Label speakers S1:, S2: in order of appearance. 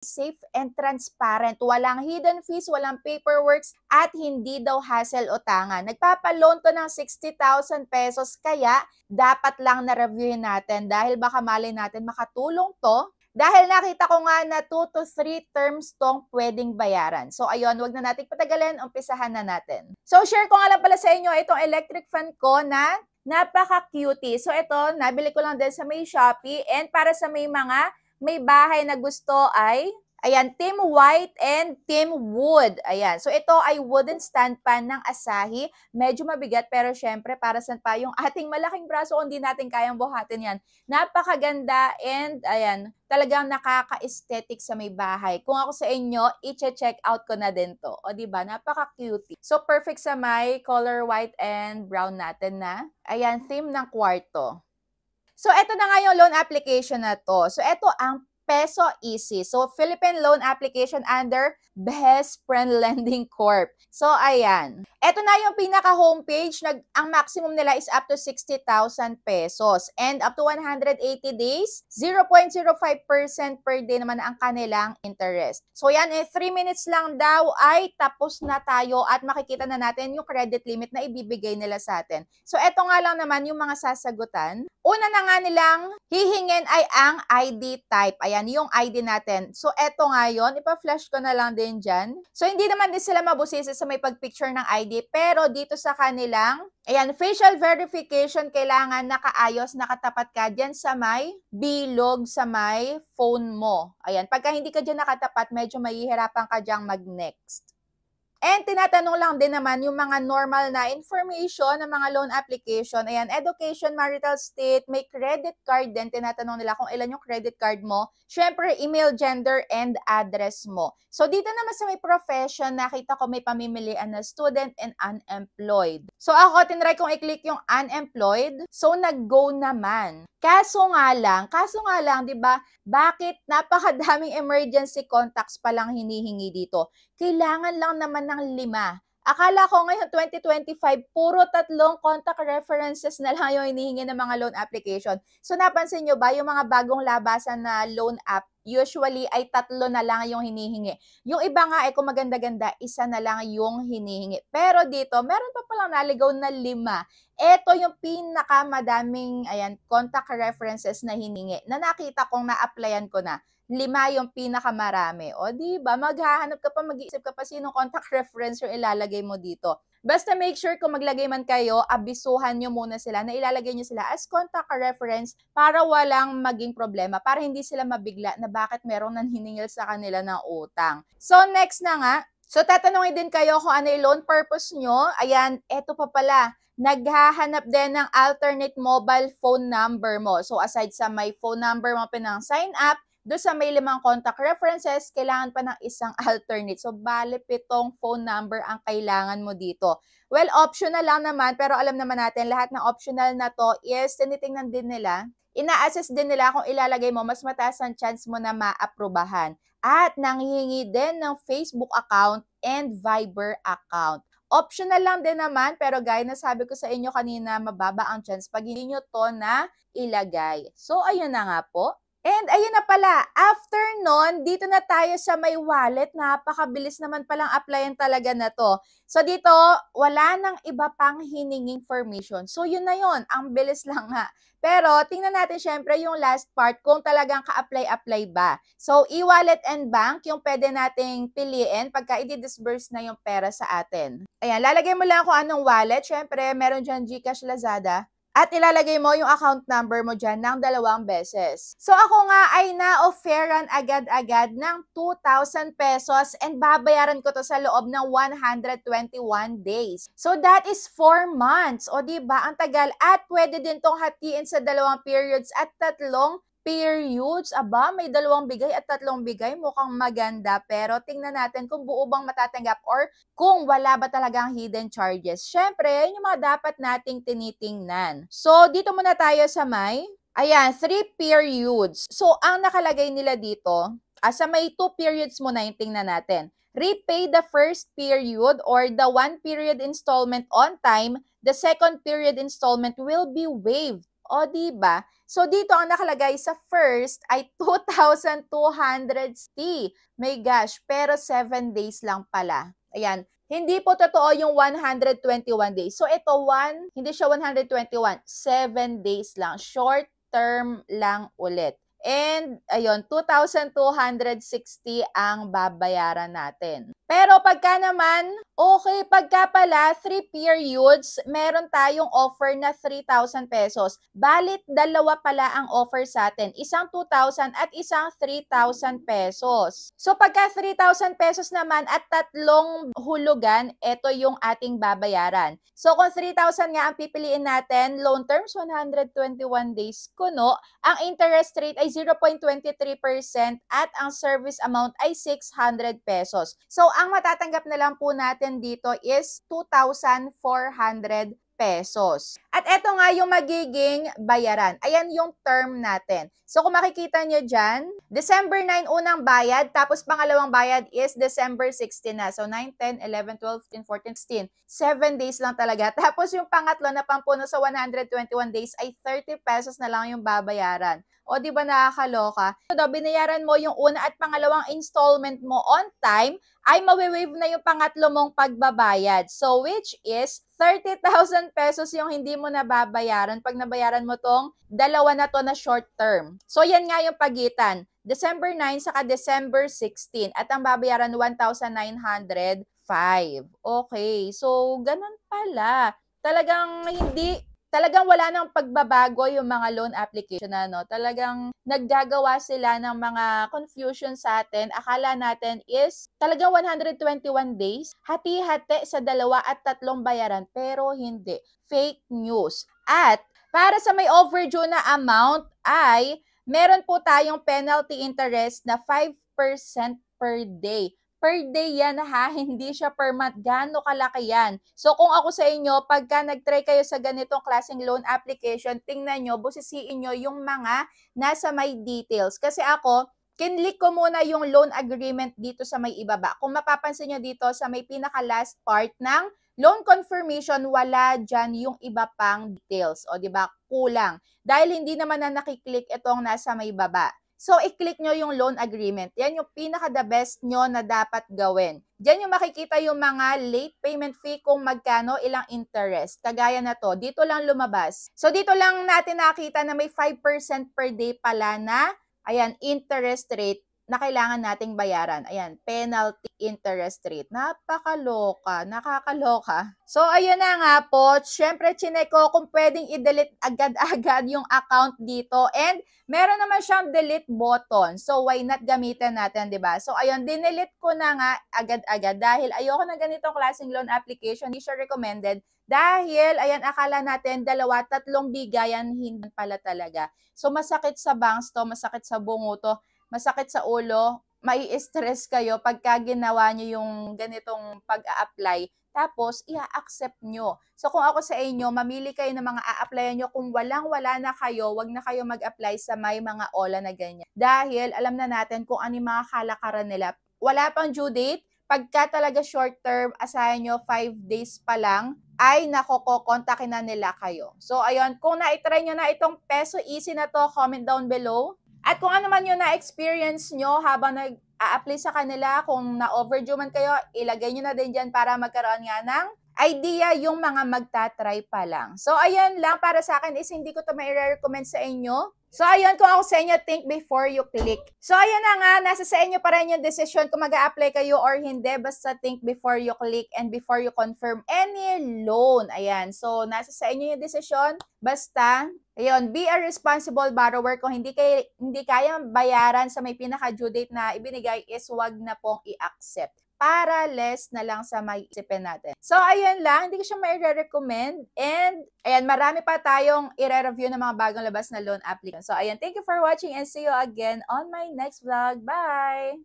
S1: safe and transparent. Walang hidden fees, walang paperworks, at hindi daw hassle utangan. Nagpapaloan to ng 60,000 pesos, kaya dapat lang na-reviewin natin dahil baka malay natin makatulong to. Dahil nakita ko nga na 2 to 3 terms tong pwedeng bayaran. So ayun, wag na natin patagalin, umpisahan na natin. So share ko nga lang pala sa inyo itong electric fan ko na napaka-cutie. So ito, nabili ko lang din sa may Shopee, and para sa may bahay na gusto ay, ayan, Team White and Team Wood. Ayan. So, ito ay wooden stand pan ng Asahi. Medyo mabigat, pero syempre, para saan pa yung ating malaking braso kung di natin kayang buhatin yan. Napakaganda, and, ayan, talagang nakaka-aesthetic sa may bahay. Kung ako sa inyo, i-check out ko na din to. O, diba? Napaka-cutie. So, perfect sa may color white and brown natin na, ayan, theme ng kwarto. So, ito na nga yung loan application na to. So, ito ang Peso Easy. So, Philippine loan application under Best Friend Lending Corp. So, ayan. Ito na yung pinaka-homepage. Ang maximum nila is up to 60,000 pesos. And up to 180 days, 0.05% per day naman ang kanilang interest. So, yan, 3 minutes lang daw ay tapos na tayo at makikita na natin yung credit limit na ibibigay nila sa atin. So, ito nga lang naman yung mga sasagutan. Una na nga nilang hihingin ay ang ID type. Ayan, yung ID natin. So, eto nga yun. Ipa-flash ko na lang din dyan. So, hindi naman din sila mabusisi sa may pag-picture ng ID. Pero dito sa kanilang, ayan, facial verification, kailangan nakaayos, nakatapat ka dyan sa may bilog sa may phone mo. Ayan, pagka hindi ka dyan nakatapat, medyo mahihirapan ka dyang mag-next. And tinatanong lang din naman yung mga normal na information ng mga loan application. Ayan, education, marital state, may credit card din. Tinatanong nila kung ilan yung credit card mo. Syempre, email, gender, and address mo. So, dito naman sa may profession, nakita ko may pamimilian na student and unemployed. So, ako, tinry kong i-click yung unemployed. So, nag-go naman. Kaso nga lang, di ba, bakit napakadaming emergency contacts palang hinihingi dito? Kailangan lang naman ng 5. Akala ko ngayon 2025, puro 3 contact references na lang yung hinihingi ng mga loan application. So napansin nyo ba, yung mga bagong labasan na loan app, usually ay 3 na lang yung hinihingi. Yung iba nga ay kung maganda-ganda, 1 na lang yung hinihingi. Pero dito, meron pa palang naligaw na 5. Ito yung pinakamadaming, ayan, contact references na hiningi na nakita kong na-applyan ko na. 5 yung pinakamarami. O, diba? Maghahanap ka pa, mag-iisip ka pa sinong contact reference yung ilalagay mo dito. Basta make sure kung maglagay man kayo, abisuhan nyo muna sila na ilalagay nyo sila as contact reference para walang maging problema, para hindi sila mabigla na bakit merong nanhiningil sa kanila ng utang. So, next na nga. So, tatanungin din kayo kung ano yung loan purpose nyo. Ayan, eto pa pala. Naghahanap din ng alternate mobile phone number mo. So, aside sa may phone number mo pinang sign up, doon sa may 5 contact references, kailangan pa ng isang alternate. So, bale 7 phone number ang kailangan mo dito. Well, optional lang naman, pero alam naman natin, lahat ng optional na to is tinitingnan din nila. Ina-assess din nila kung ilalagay mo, mas mataas ang chance mo na ma-aprobahan. At nanghihingi din ng Facebook account and Viber account. Optional lang din naman, pero gaya na sabi ko sa inyo kanina, mababa ang chance pag hindi nyo to na ilagay. So, ayun na nga po. And ayun na pala, after nun, dito na tayo sa may wallet. Napakabilis naman palang applyan talaga na to. So dito, wala nang iba pang hininging information. So yun na yun, ang bilis lang nga. Pero tingnan natin syempre yung last part kung talagang ka-apply ba. So e-wallet and bank yung pwede nating piliin pagka i-disburse na yung pera sa atin. Ayan, lalagay mo lang kung anong wallet. Syempre, meron dyan GCash, Lazada. At ilalagay mo yung account number mo dyan ng 2 beses. So ako nga ay na-offeran agad-agad ng 2,000 pesos and babayaran ko to sa loob ng 121 days. So that is 4 months. O diba, ang tagal. At pwede din tong hatiin sa 2 periods at 3 periods. Aba, may 2 bigay at 3 bigay. Mukhang maganda. Pero tingnan natin kung buo bang matatanggap or kung wala ba talagang hidden charges. Syempre, yun yung mga dapat nating tinitingnan. So, dito muna tayo sa may, ayan, 3 periods. So, ang nakalagay nila dito, sa may 2 periods muna yung tingnan natin. Repay the first period or the 1 period installment on time. The second period installment will be waived. O, di ba? So, dito ang nakalagay sa first ay 2,260. My gosh, pero 7 days lang pala. Ayan. Hindi po totoo yung 121 days. So, ito, hindi siya 121. 7 days lang. Short term lang ulit. And, ayun, 2,260 ang babayaran natin. Pero pagka naman, okay, pagka pala 3 periods, meron tayong offer na 3,000 pesos. Balit, dalawa pala ang offer sa atin. Isang 2,000 at isang 3,000 pesos. So pagka 3,000 pesos naman at tatlong hulugan, ito yung ating babayaran. So kung 3,000 nga ang pipiliin natin, loan terms 121 days kuno, ang interest rate ay 0.23% at ang service amount ay 600 pesos. So ang matatanggap na lang po natin dito is 2,400 pesos. At eto nga yung magiging bayaran. Ayan yung term natin. So kung makikita nyo dyan, December 9 unang bayad, tapos pangalawang bayad is December 16 na. So 9, 10, 11, 12, 13, 14, 16. 7 days lang talaga. Tapos yung pangatlo na pampuno sa 121 days ay 30 pesos na lang yung babayaran. O, di ba nakakaloka? So, binayaran mo yung una at pangalawang installment mo on time, ay mawi-waive na yung pangatlo mong pagbabayad. So, which is 30,000 pesos yung hindi mo nababayaran pag nabayaran mo tong dalawa na to na short term. So, yan nga yung pagitan. December 9 saka December 16 at ang babayaran 1,905. Okay, so ganun pala. Talagang wala nang pagbabago yung mga loan application na, no? Talagang naggagawa sila ng mga confusion sa atin. Akala natin is talagang 121 days, hati-hati sa 2 at 3 bayaran, pero hindi. Fake news. At para sa may overdue na amount ay meron po tayong penalty interest na 5% per day. Per day yan ha, hindi siya per month. Gaano kalaki yan? So kung ako sa inyo, pagka nag-try kayo sa ganitong klaseng loan application, tingnan nyo, busisiin nyo yung mga nasa may details. Kasi ako, kinlik ko muna yung loan agreement dito sa may ibaba. Kung mapapansin nyo dito sa may pinaka-last part ng loan confirmation, wala dyan yung iba pang details. O, di ba? Kulang. Dahil hindi naman na nakiklik itong nasa may baba. So, i-click nyo yung loan agreement. Yan yung pinaka-the best nyo na dapat gawin. Diyan yung makikita yung mga late payment fee kung magkano, ilang interest. Kagaya na to, dito lang lumabas. So, dito lang natin nakita na may 5% per day pala na, ayan, interest rate na kailangan nating bayaran. Ayan, penalty interest rate. Napakaloka, nakakaloka. So, ayun na nga po. Siyempre, chinek ko kung pwedeng i-delete agad-agad yung account dito. And, meron naman siyang delete button. So, why not gamitin natin, di ba? So, ayun, dinelete ko na nga agad-agad dahil ayoko na ganitong klaseng loan application. Hindi siya recommended. Dahil, ayan, akala natin 2, 3 bigayan, hindi pala talaga. So, masakit sa bangs to, masakit sa bungo to, masakit sa ulo, mai-stress kayo pagka ginawa nyo yung ganitong pag-a-apply, tapos i-accept nyo. So kung ako sa inyo, mamili kayo ng mga a-applyan nyo. Kung walang-wala na kayo, wag na kayo mag-apply sa may mga OLA na ganyan. Dahil alam na natin kung ano yung mga kalakaran nila. Wala pang due date, pagka talaga short term, asahan nyo 5 days pa lang, ay nakokontakin na nila kayo. So ayun, kung na-try nyo na itong Peso Easy na to, comment down below. At kung ano man yung na-experience nyo habang nag-a-apply sa kanila, kung na-overdue man kayo, ilagay nyo na din dyan para magkaroon nga ng idea yung mga magta-try pa lang. So, ayan lang para sa akin is hindi ko to mai-recommend sa inyo. So, ayun, kung ako sa inyo, think before you click. So, ayun na nga, nasa sa inyo pa rin yung decision kung mag-a-apply kayo or hindi. Basta think before you click and before you confirm any loan. Ayan, so, nasa sa inyo yung decision. Basta, ayun, be a responsible borrower. Kung hindi kayang bayaran sa may pinaka-due date na ibinigay is wag na pong i-accept. Para less na lang sa may isipin natin. So, ayun lang. Hindi ko siya mai-recommend. And, ayan, marami pa tayong i-review ng mga bagong labas na loan application. So, ayan, thank you for watching and see you again on my next vlog. Bye!